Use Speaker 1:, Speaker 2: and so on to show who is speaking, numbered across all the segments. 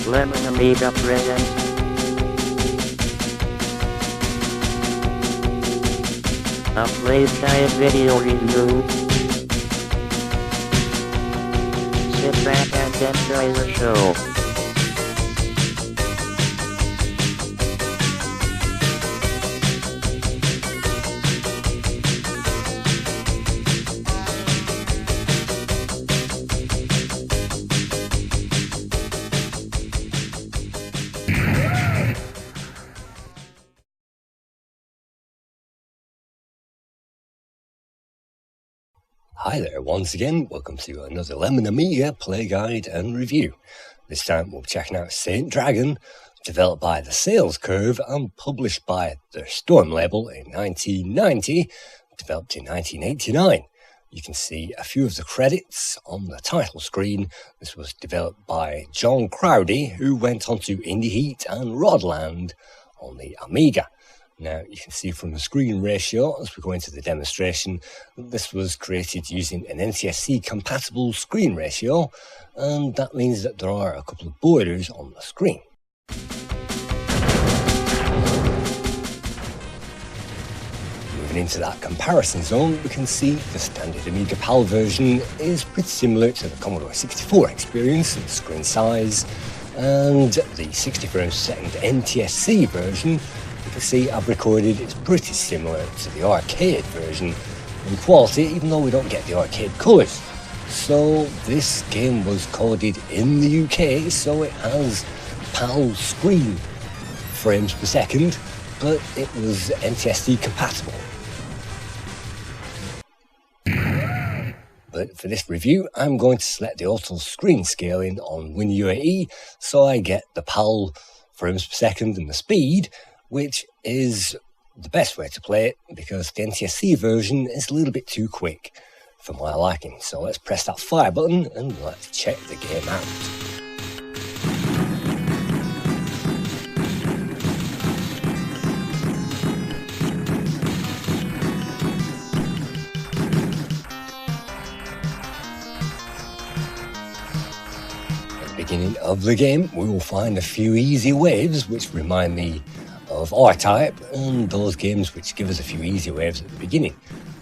Speaker 1: Lemon Amiga presents a Playguide video review. Sit back and enjoy the show.
Speaker 2: Hi there, once again, welcome to another Lemon Amiga play guide and review. This time we'll be checking out Saint Dragon, developed by The Sales Curve and published by the Storm label in 1990, developed in 1989. You can see a few of the credits on the title screen. This was developed by John Crowdy, who went on to Indie Heat and Rodland on the Amiga. Now, you can see from the screen ratio as we go into the demonstration that this was created using an NTSC compatible screen ratio, and that means that there are a couple of borders on the screen. Moving into that comparison zone, we can see the standard Amiga PAL version is pretty similar to the Commodore 64 experience in screen size, and the 60 frames per second NTSC version, you can see I've recorded, it's pretty similar to the arcade version in quality, even though we don't get the arcade colours. So this game was coded in the UK, so it has PAL screen frames per second, but it was NTSC compatible. But for this review, I'm going to select the auto screen scaling on WinUAE, so I get the PAL frames per second and the speed, which is the best way to play it because the NTSC version is a little bit too quick for my liking. So let's press that fire button and let's check the game out. Beginning of the game, we will find a few easy waves which remind me of R-Type and those games which give us a few easy waves at the beginning.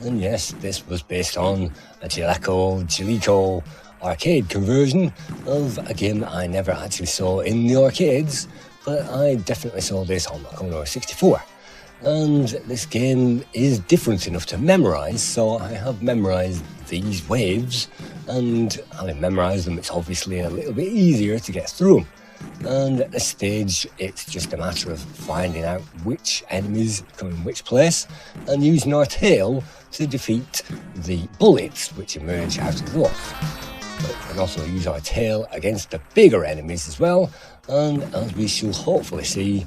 Speaker 2: And yes, this was based on a Jaleco Arcade conversion of a game that I never actually saw in the arcades, but I definitely saw this on the Commodore 64. And this game is different enough to memorize, so I have memorized these waves, and having memorized them, it's obviously a little bit easier to get through them. And at this stage, it's just a matter of finding out which enemies come in which place and using our tail to defeat the bullets which emerge out of those. But we can also use our tail against the bigger enemies as well, and as we shall hopefully see,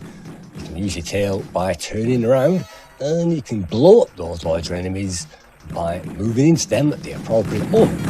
Speaker 2: you can use your tail by turning around, and you can blow up those larger enemies by moving into them at the appropriate moment.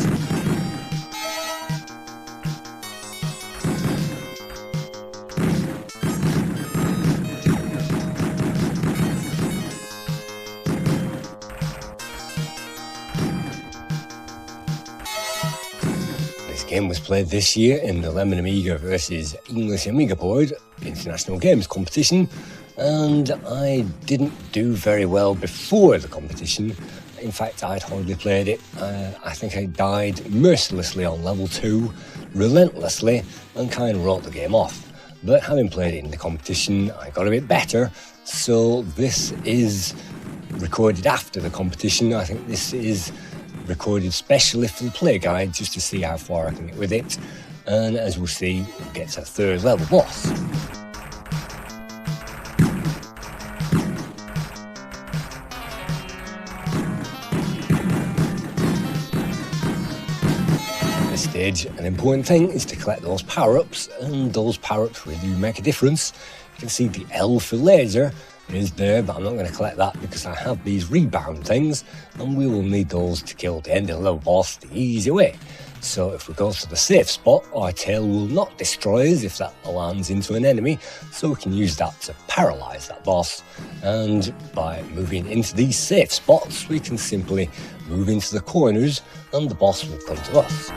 Speaker 2: This game was played this year in the Lemon Amiga vs English Amiga Board International Games competition, and I didn't do very well before the competition. In fact, I'd hardly played it. I think I died mercilessly on level 2, relentlessly, and kind of wrote the game off. But having played it in the competition, I got a bit better, so this is recorded after the competition. I think this is recorded specially for the play guide just to see how far I can get with it, and as we'll see, we'll get to a third level boss. At this stage, an important thing is to collect those power-ups, and those power-ups really do make a difference. You can see the L for laser is there, but I'm not going to collect that because I have these rebound things, and we will need those to kill the end of the level boss the easy way. So if we go to the safe spot, our tail will not destroy us if that lands into an enemy, so we can use that to paralyze that boss. And by moving into these safe spots, we can simply move into the corners and the boss will come to us.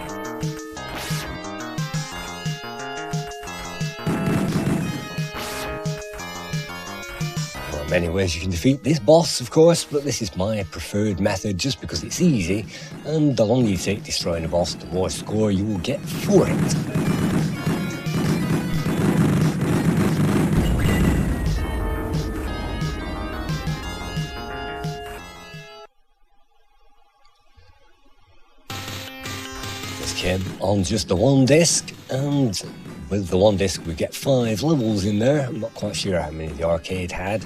Speaker 2: many ways you can defeat this boss, of course, but this is my preferred method just because it's easy, and the longer you take destroying a boss, the more score you will get for it. This came on just the one disc, and with the one disc we get 5 levels in there. I'm not quite sure how many the arcade had.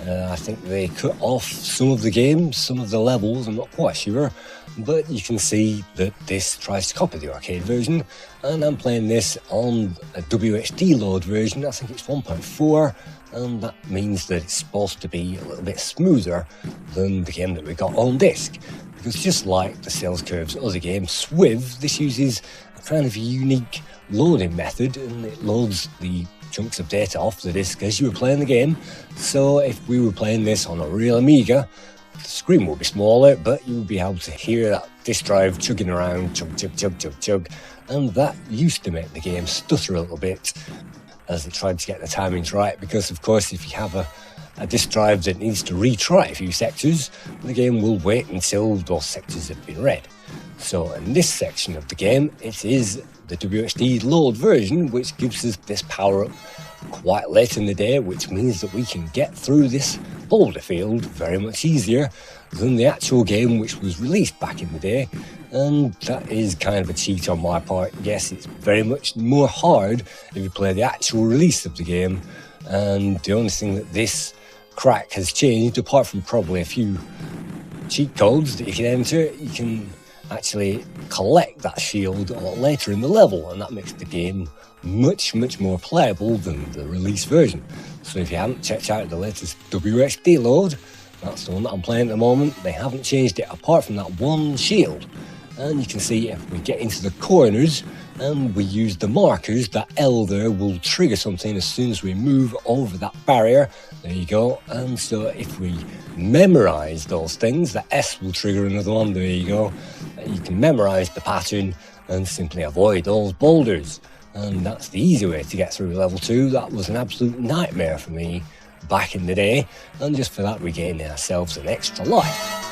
Speaker 2: I think they cut off some of the games, some of the levels, I'm not quite sure, but you can see that this tries to copy the arcade version, and I'm playing this on a WHD load version. I think it's 1.4, and that means that it's supposed to be a little bit smoother than the game that we got on disc, because just like the sales curves other game, Swiv, this uses a kind of unique loading method, and it loads the chunks of data off the disc as you were playing the game. So if we were playing this on a real Amiga, the screen will be smaller, but you will be able to hear that disk drive chugging around, chug, chug, chug, chug, chug, and that used to make the game stutter a little bit as it tried to get the timings right, because of course if you have a disk drive that needs to retry a few sectors, the game will wait until those sectors have been read. So in this section of the game, it is the WHD load version, which gives us this power-up quite late in the day, which means that we can get through this boulder field very much easier than the actual game which was released back in the day. And that is kind of a cheat on my part. Yes, it's very much more hard if you play the actual release of the game, and the only thing that this crack has changed, apart from probably a few cheat codes that you can enter, you can actually collect that shield a lot later in the level, and that makes the game much more playable than the release version. So if you haven't checked out the latest WHD load, that's the one that I'm playing at the moment. They haven't changed it apart from that one shield. And you can see if we get into the corners and we use the markers, that L there will trigger something as soon as we move over that barrier. There you go. And so if we memorize those things, the S will trigger another one. There you go. You can memorize the pattern and simply avoid those boulders. And that's the easy way to get through level 2. That was an absolute nightmare for me back in the day. And just for that, we gained ourselves an extra life.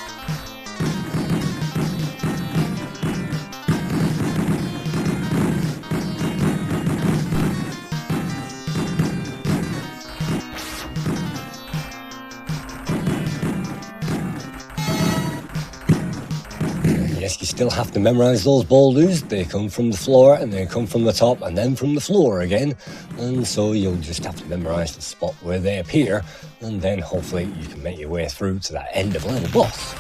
Speaker 2: Yes, you still have to memorize those boulders. They come from the floor, and they come from the top, and then from the floor again. And so you'll just have to memorize the spot where they appear, and then hopefully you can make your way through to that end of level boss.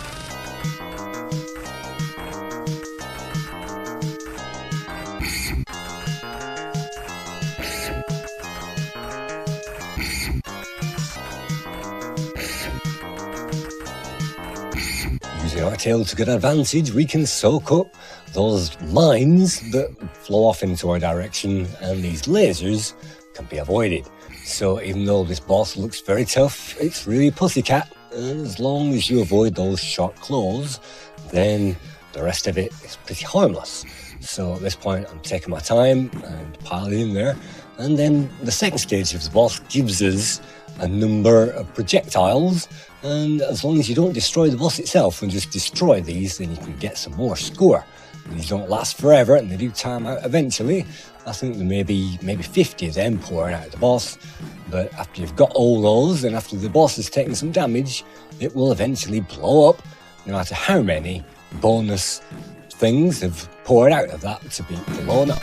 Speaker 2: Using our tail to good advantage, we can soak up those mines that flow off into our direction, and these lasers can be avoided. So even though this boss looks very tough, it's really pussycat, and as long as you avoid those sharp claws, then the rest of it is pretty harmless. So at this point I'm taking my time and piling in there, and then the second stage of the boss gives us a number of projectiles, and as long as you don't destroy the boss itself and just destroy these, then you can get some more score. These don't last forever, and they do time out eventually. I think there may be maybe 50 of them pouring out of the boss, but after you've got all those, and after the boss has taken some damage, it will eventually blow up, no matter how many bonus things have poured out of that to be blown up.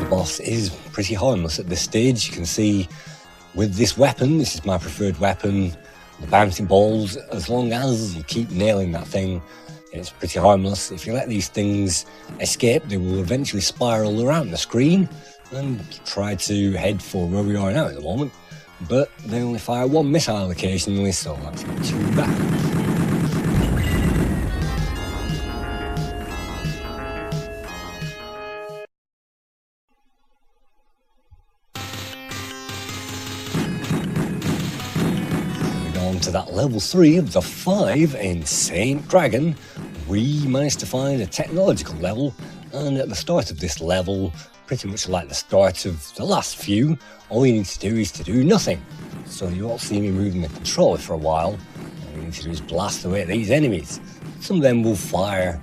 Speaker 2: Boss is pretty harmless at this stage. You can see with this weapon, this is my preferred weapon, the bouncing balls, as long as you keep nailing that thing, it's pretty harmless. If you let these things escape, they will eventually spiral around the screen and try to head for where we are now at the moment, but they only fire one missile occasionally, so that's not too bad. to that level 3 of the 5 in Saint Dragon, we managed to find a technological level, and at the start of this level, pretty much like the start of the last few, all you need to do is to do nothing. So you won't see me moving the controller for a while. All you need to do is blast away at these enemies. Some of them will fire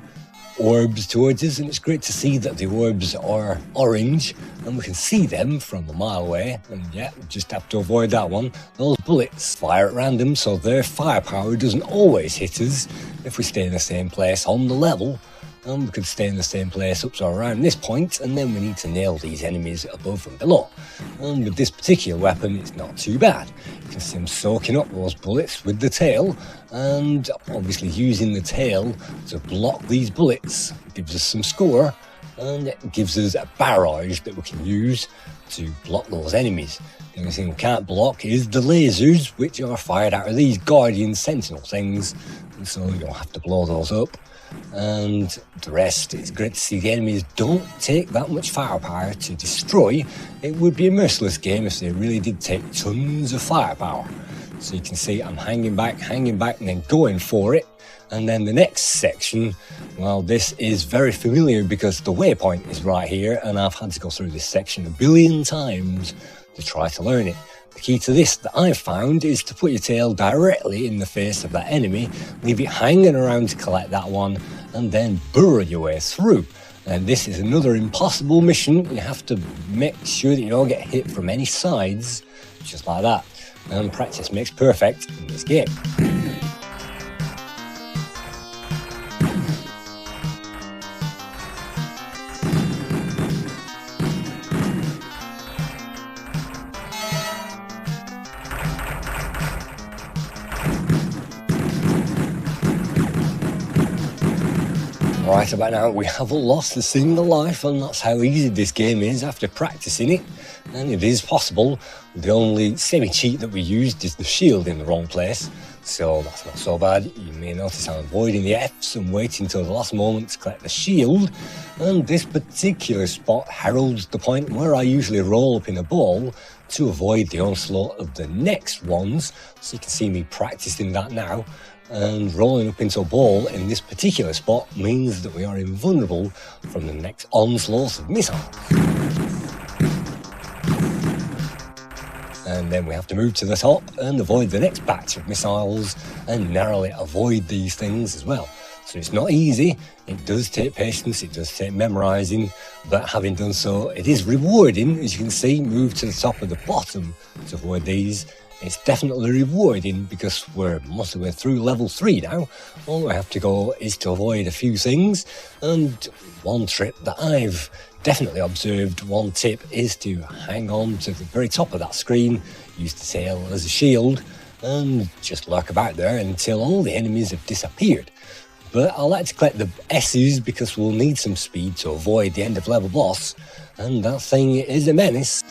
Speaker 2: orbs towards us, and it's great to see that the orbs are orange and we can see them from a mile away, and yeah, we just have to avoid that one. Those bullets fire at random, so their firepower doesn't always hit us if we stay in the same place on the level, and we could stay in the same place up to around this point, and then we need to nail these enemies above and below. And with this particular weapon, it's not too bad. You can see them soaking up those bullets with the tail, and obviously using the tail to block these bullets gives us some score, and it gives us a barrage that we can use to block those enemies. The only thing we can't block is the lasers, which are fired out of these Guardian Sentinel things, and so you'll have to blow those up. And the rest, it's great to see the enemies don't take that much firepower to destroy. It would be a merciless game if they really did take tons of firepower. So you can see I'm hanging back and then going for it. And then the next section, well, this is very familiar because the waypoint is right here, and I've had to go through this section a billion times to try to learn it. The key to this that I've found is to put your tail directly in the face of that enemy, leave it hanging around to collect that one, and then burrow your way through. And this is another impossible mission. You have to make sure that you don't get hit from any sides, just like that. And practice makes perfect in this game. Right about now, we haven't lost a single life, and that's how easy this game is after practicing it. And it is possible. The only semi-cheat that we used is the shield in the wrong place, so that's not so bad. You may notice I'm avoiding the Fs and waiting until the last moment to collect the shield, and this particular spot heralds the point where I usually roll up in a ball to avoid the onslaught of the next ones. So you can see me practicing that now. And rolling up into a ball in this particular spot means that we are invulnerable from the next onslaught of missiles. And then we have to move to the top and avoid the next batch of missiles and narrowly avoid these things as well. So it's not easy, it does take patience, it does take memorising, but having done so, it is rewarding. As you can see, move to the top of the bottom to avoid these. It's definitely rewarding because we're most of the way through level 3 now. All we have to go is to avoid a few things, and one trick that I've definitely observed, one tip, is to hang on to the very top of that screen, use the tail as a shield, and just lurk about there until all the enemies have disappeared. But I like to collect the S's because we'll need some speed to avoid the end of level boss, and that thing is a menace.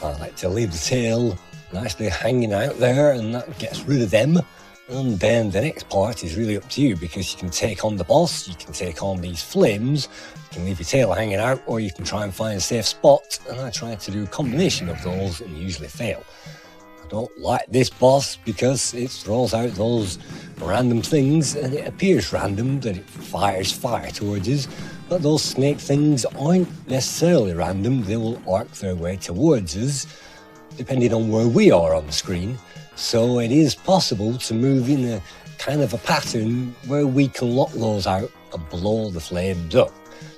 Speaker 2: I like to leave the tail nicely hanging out there, and that gets rid of them. And then the next part is really up to you, because you can take on the boss, you can take on these flames, you can leave your tail hanging out, or you can try and find a safe spot, and I try to do a combination of those and usually fail. I don't like this boss because it throws out those random things, and it appears random that it fires fire towards us, but those snake things aren't necessarily random. They will arc their way towards us depending on where we are on the screen. So it is possible to move in a kind of a pattern where we can lock those out and blow the flames up.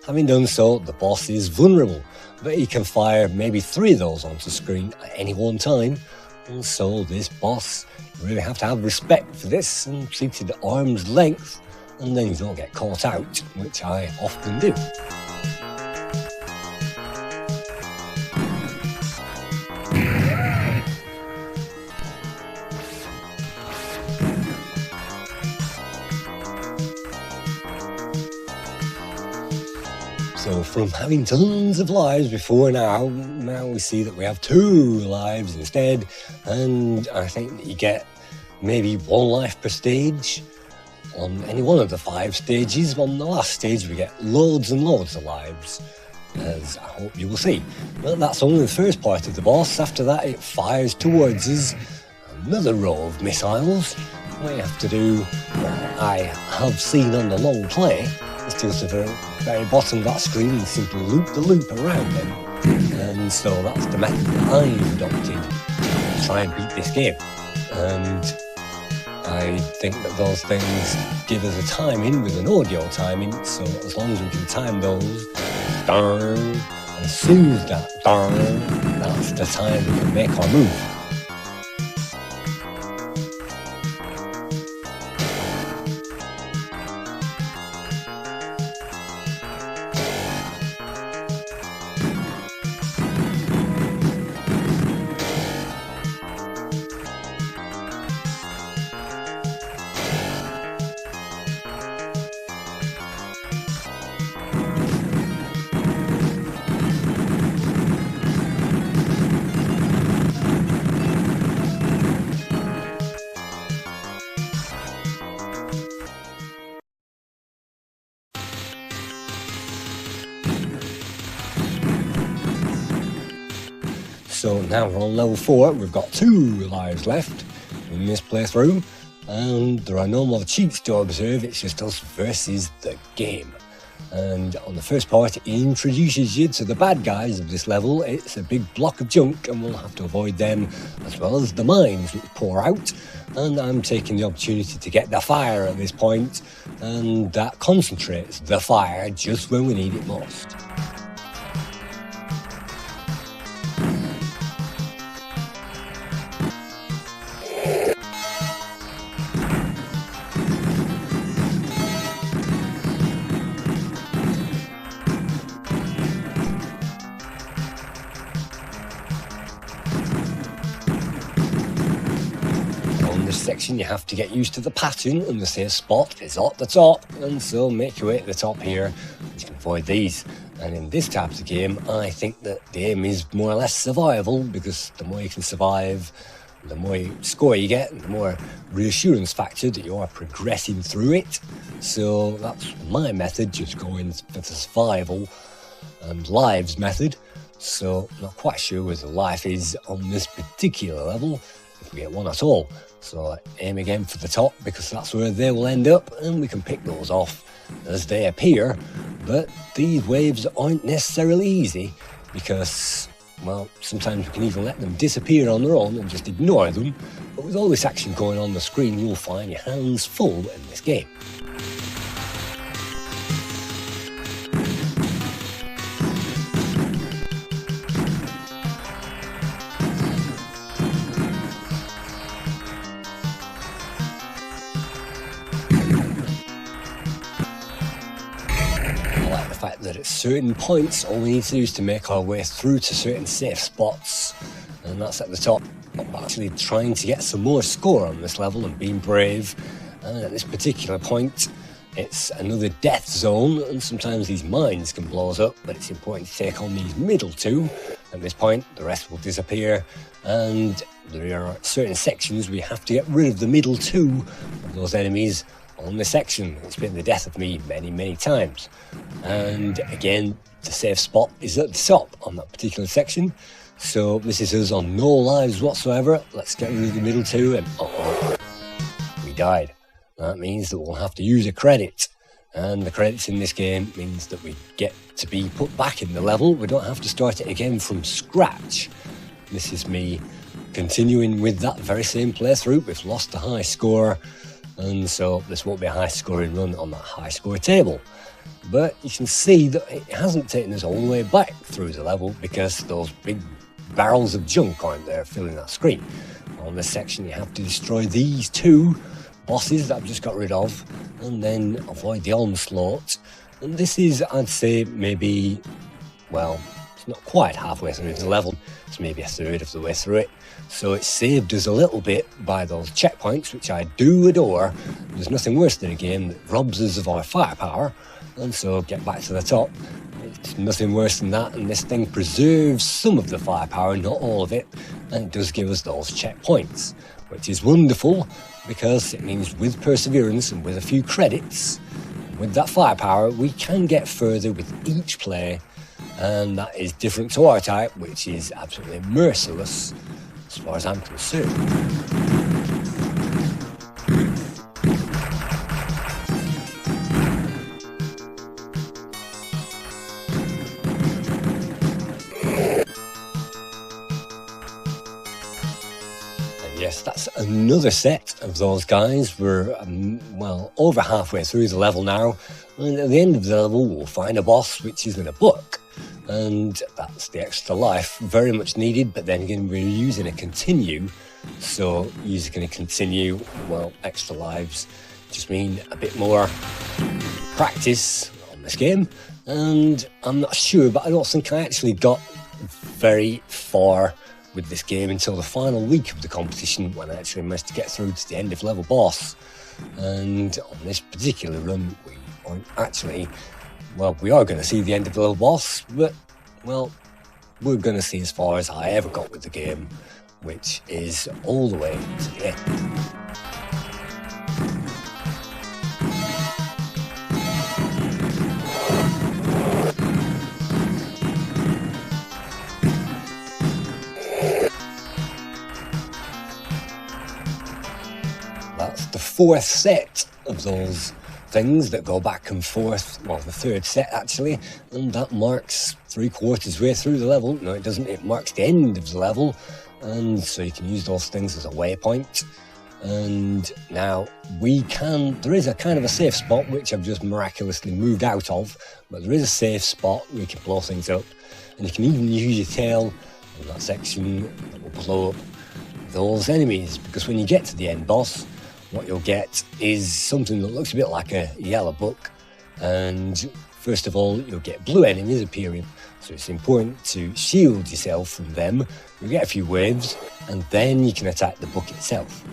Speaker 2: Having done so, the boss is vulnerable, but he can fire maybe 3 of those onto the screen at any one time. And so this boss, you really have to have respect for this and treat it at arm's length, and then you don't get caught out, which I often do. So from having tons of lives before now we see that we have 2 lives instead, and I think that you get maybe 1 life per stage on any one of the 5 stages. On the last stage we get loads and loads of lives, as I hope you will see. But that's only the first part of the boss. After that it fires towards us another row of missiles. What you have to do, what I have seen on the long play, is to go to the very bottom of that screen and simply loop the loop around them. And so that's the method that I've adopted to try and beat this game. And I think that those things give us a timing with an audio timing, so as long as we can time those, darn, and soothe that darn, that's the time we can make our move. So now we're on level 4, we've got 2 lives left in this playthrough, and there are no more cheats to observe, it's just us versus the game. And on the first part it introduces you to the bad guys of this level. It's a big block of junk and we'll have to avoid them, as well as the mines which pour out. And I'm taking the opportunity to get the fire at this point, and that concentrates the fire just when we need it most. Section you have to get used to the pattern, and the safe spot is at the top, and so make your way to the top here. You can avoid these, and in this type of game I think that the aim is more or less survival, because the more you can survive, the more score you get, and the more reassurance factor that you are progressing through it. So that's my method, just going for the survival and lives method. So I'm not quite sure where the life is on this particular level, if we get one at all. So aim again for the top, because that's where they will end up, and we can pick those off as they appear. But these waves aren't necessarily easy, because, well, sometimes we can even let them disappear on their own and just ignore them. But with all this action going on the screen, you'll find your hands full in this game. That at certain points all we need to do is to make our way through to certain safe spots, and that's at the top. I'm actually trying to get some more score on this level and being brave, and at this particular point it's another death zone, and sometimes these mines can blow us up, but it's important to take on these middle 2. At this point the rest will disappear, and there are certain sections we have to get rid of the middle 2 of those enemies on this section. It's been the death of me many times, and again the safe spot is at the top on that particular section. So this is us on no lives whatsoever. Let's get rid of the middle 2, and we died. That means that we'll have to use a credit, and the credits in this game means that we get to be put back in the level. We don't have to start it again from scratch. This is me continuing with that very same playthrough. We've lost a high score, and so this won't be a high scoring run on that high score table. But you can see that it hasn't taken us all the way back through the level, because those big barrels of junk aren't there filling that screen. On this section you have to destroy these 2 bosses that I've just got rid of, and then avoid the onslaught. And this is, I'd say, maybe, well, it's not quite halfway through the level, it's maybe a third of the way through it. So it saved us a little bit by those checkpoints, which I do adore. There's nothing worse than a game that robs us of our firepower, and so get back to the top. It's It's nothing worse than that, and this thing preserves some of the firepower, not all of it, and it does give us those checkpoints, which is wonderful because it means with perseverance and with a few credits, with that firepower, we can get further with each play, and that is different to R-Type, which is absolutely merciless as far as I'm concerned. Yes, that's another set of those guys. We're, well, over halfway through the level now, and at the end of the level we'll find a boss which is in a book, and that's the extra life, very much needed, but then again we're using a continue, so you're going to continue, well, extra lives just mean a bit more practice on this game, and I'm not sure, but I don't think I actually got very far with this game until the final week of the competition, when I actually managed to get through to the end of level boss. And on this particular run we aren't actually, well, we are going to see the end of the level boss, but, well, we're going to see as far as I ever got with the game, which is all the way to the end. That's the fourth set of those things that go back and forth, well, the third set actually, and that marks 3/4 way through the level. No, it doesn't, it marks the end of the level, and so you can use those things as a waypoint. And now there is a kind of a safe spot which I've just miraculously moved out of, but there is a safe spot where you can blow things up, and you can even use your tail in that section that will blow up those enemies, because when you get to the end boss, what you'll get is something that looks a bit like a yellow book, and first of all you'll get blue enemies appearing, so it's important to shield yourself from them. You'll get a few waves, and then you can attack the book itself.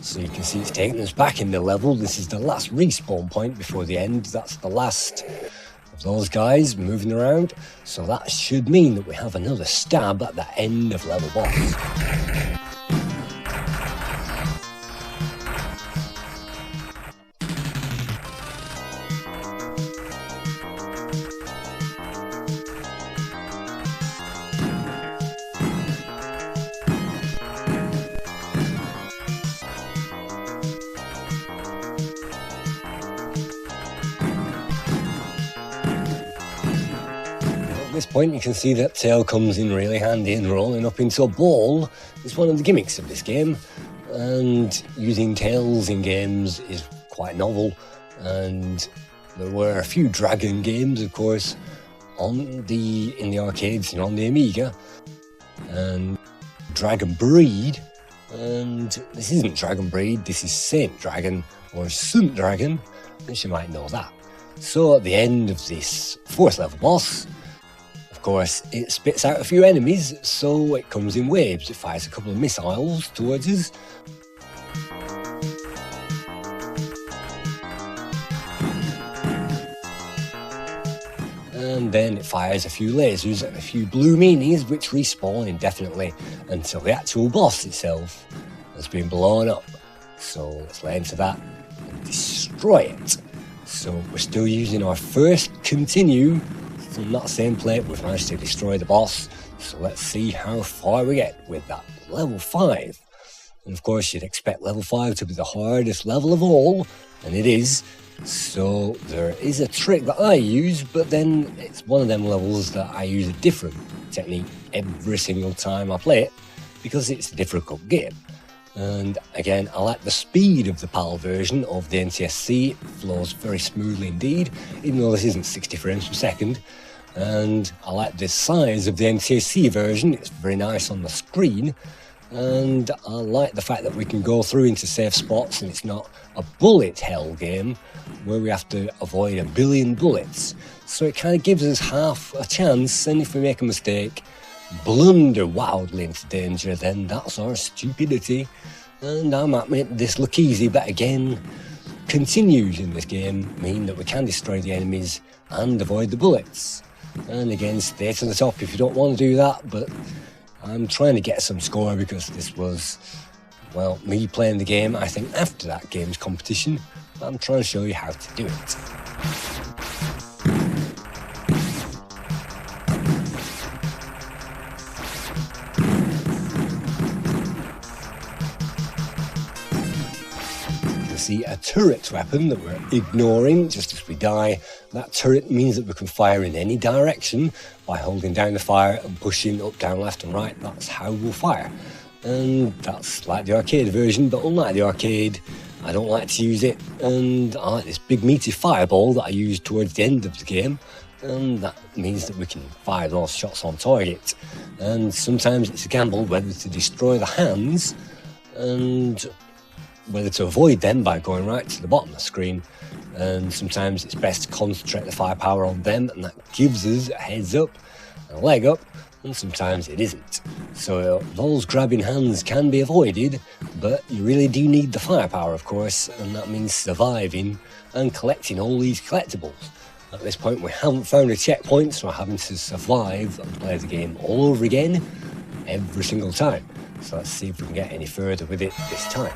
Speaker 2: So you can see it's taking us back in the level. This is the last respawn point before the end. That's the last of those guys moving around, so that should mean that we have another stab at the end of level boss. At this point you can see that tail comes in really handy, and rolling up into a ball is one of the gimmicks of this game, and using tails in games is quite novel, and there were a few dragon games, of course, in the arcades and on the Amiga, and Dragon Breed, and this isn't Dragon Breed, this is Saint Dragon, or Sunt Dragon, as you might know that. So at the end of this fourth level boss, of course, it spits out a few enemies, so it comes in waves. It fires a couple of missiles towards us. And then it fires a few lasers and a few blue meanies, which respawn indefinitely until the actual boss itself has been blown up. So let's lay into that and destroy it. So we're still using our first continue from that same plate. We've managed to destroy the boss, so let's see how far we get with that. Level 5. And of course you'd expect level 5 to be the hardest level of all, and it is. So there is a trick that I use, but then it's one of them levels that I use a different technique every single time I play it, because it's a difficult game. And again, I like the speed of the PAL version of the NTSC. It flows very smoothly indeed, even though this isn't 60 frames per second. And I like the size of the NTSC version. It's very nice on the screen. And I like the fact that we can go through into safe spots, and it's not a bullet hell game where we have to avoid a billion bullets. So it kind of gives us half a chance, and if we make a mistake, blunder wildly into danger, then that's our stupidity. And I might make this look easy, but again, continues in this game mean that we can destroy the enemies and avoid the bullets. And again, stay to the top if you don't want to do that, but I'm trying to get some score because this was, well, me playing the game, I think, after that game's competition. I'm trying to show you how to do it. See a turret weapon that we're ignoring just as we die. That turret means that we can fire in any direction by holding down the fire and pushing up, down, left and right. That's how we'll fire. And that's like the arcade version, but unlike the arcade, I don't like to use it. And I like this big meaty fireball that I use towards the end of the game. And that means that we can fire those shots on target. And sometimes it's a gamble whether to destroy the hands and whether to avoid them by going right to the bottom of the screen, and sometimes it's best to concentrate the firepower on them, and that gives us a heads up and a leg up, and sometimes it isn't. So those grabbing hands can be avoided, but you really do need the firepower, of course, and that means surviving and collecting all these collectibles. At this point we haven't found a checkpoint, so we're having to survive and play the game all over again every single time. So let's see if we can get any further with it this time.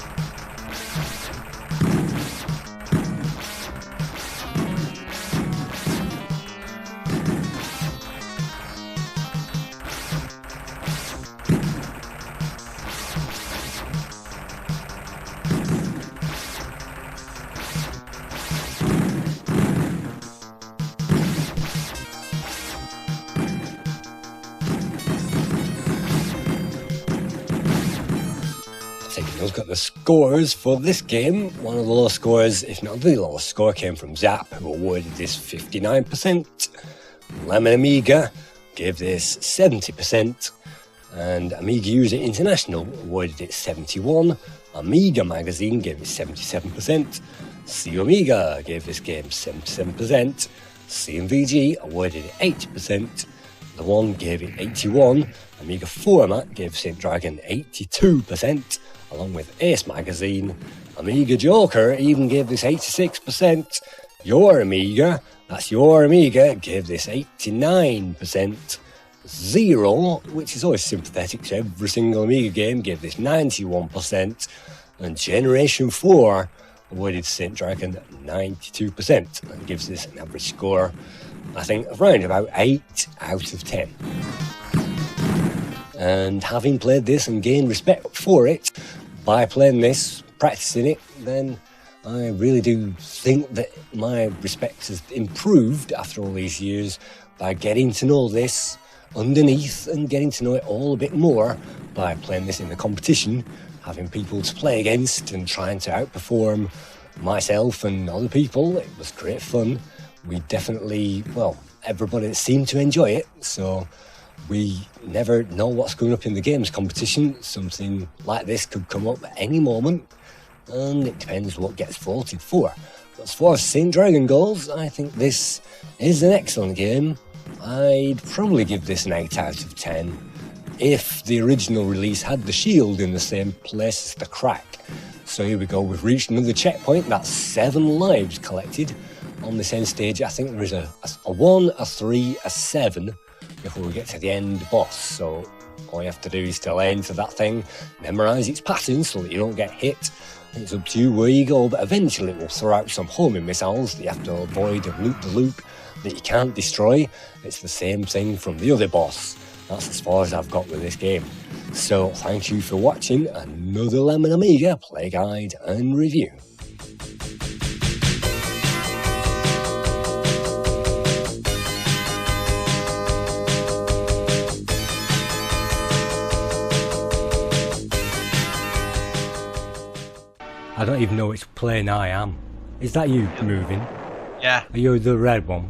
Speaker 2: Got the scores for this game. One of the lowest scores, if not the lowest score, came from Zap, who awarded this 59%. Lemon Amiga gave this 70%, and Amiga User International awarded it 71%. Amiga Magazine gave it 77%. Amiga gave this game 77%. CMVG awarded it 80%. The One gave it 81%. Amiga Format gave St. Dragon 82%. Along with Ace Magazine. Amiga Joker even gave this 86%. Your Amiga, that's Your Amiga, gave this 89%. Zero, which is always sympathetic to every single Amiga game, gave this 91%. And Generation 4 awarded St. Dragon 92% and gives this an average score, I think, of around about 8 out of 10. And having played this and gained respect for it by playing this, practicing it, then I really do think that my respect has improved after all these years by getting to know this underneath and getting to know it all a bit more by playing this in the competition, having people to play against and trying to outperform myself and other people. It was great fun. We definitely, well, everybody seemed to enjoy it, so we never know what's going up in the games competition. Something like this could come up at any moment, and it depends what gets voted for. But as far as St. Dragon goes, I think this is an excellent game. I'd probably give this an 8 out of 10 if the original release had the shield in the same place as the crack. So here we go, we've reached another checkpoint. That's 7 lives collected on this end stage. I think there is a 1, a 3, a 7 before we get to the end boss. So all you have to do is tell enter that thing, memorise its patterns so that you don't get hit. It's up to you where you go, but eventually it will throw out some homing missiles that you have to avoid and loop the loop that you can't destroy. It's the same thing from the other boss. That's as far as I've got with this game. So thank you for watching another Lemon Amiga play guide and review. I don't even know which plane I am. Is that you moving?
Speaker 3: Yeah.
Speaker 2: Are you the red one?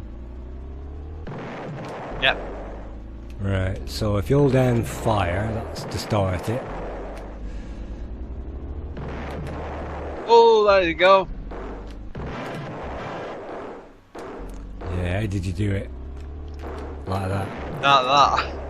Speaker 3: Yep.
Speaker 2: Right, so if you hold down fire, that's to start it.
Speaker 3: Oh, there you go.
Speaker 2: Yeah, how did you do it? Like that?
Speaker 3: Not that.